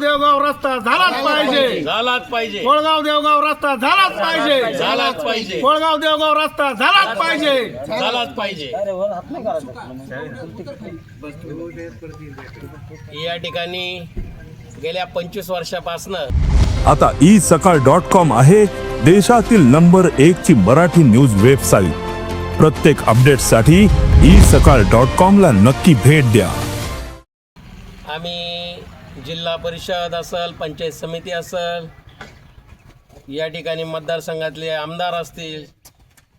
देवगाव रस्ता झालाच पाहिजे, झालाच पाहिजे. कोळगाव देवगाव रस्ता झालाच पाहिजे, झालाच पाहिजे. कोळगाव देवगाव रस्ता झालाच पाहिजे, झालाच पाहिजे. या ठिकाणी गेल्या 25 वर्षापासनं आता isakal.com आहे देशातील नंबर 1 ची मराठी न्यूज वेबसाईट. प्रत्येक अपडेटसाठी isakal.com ला नक्की भेट द्या. आम्ही जिल्हा परिषद असेल, पंचायत समिती असेल, या ठिकाणी मतदारसंघातले आमदार असतील,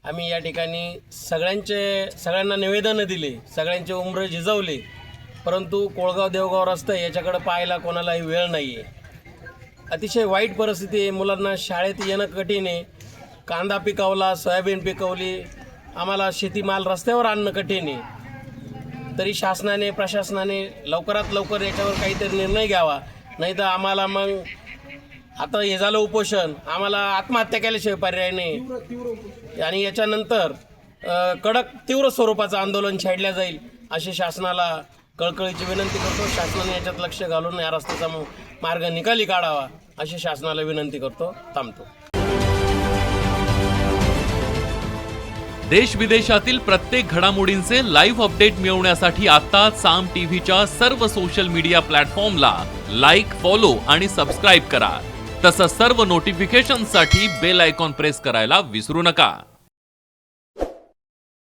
आम्ही या ठिकाणी सगळ्यांना निवेदनं दिली, सगळ्यांचे उमरे झिजवले, परंतु कोळगाव देवगाव रस्ता याच्याकडे पाहायला कोणालाही वेळ नाही आहे. अतिशय वाईट परिस्थिती आहे. मुलांना शाळेत येणं कठीण आहे. कांदा पिकवला, सोयाबीन पिकवली, आम्हाला शेतीमाल रस्त्यावर आणणं कठीण आहे. तरी शासनाने, प्रशासनाने लवकरात लवकर याच्यावर काहीतरी निर्णय घ्यावा, नाही तर आम्हाला मग आता हे झालं उपोषण, आम्हाला आत्महत्या केल्याशिवाय पर्याय नाही. आणि याच्यानंतर कडक तीव्र स्वरूपाचं आंदोलन छेडल्या जाईल अशी शासनाला कळकळीची विनंती करतो. शासनाने याच्यात लक्ष घालून या रस्त्याचा मार्ग निकाली काढावा अशी शासनाला विनंती करतो. थांबतो. देश विदेशातील प्रत्येक घडामोडींचे लाईव्ह अपडेट मिळवण्यासाठी आता साम टीव्हीच्या सर्व सोशल मीडिया प्लॅटफॉर्मला लाईक, फॉलो आणि सबस्क्राईब करा. तसंच सर्व नोटिफिकेशनसाठी बेल आयकॉन प्रेस करायला विसरू नका.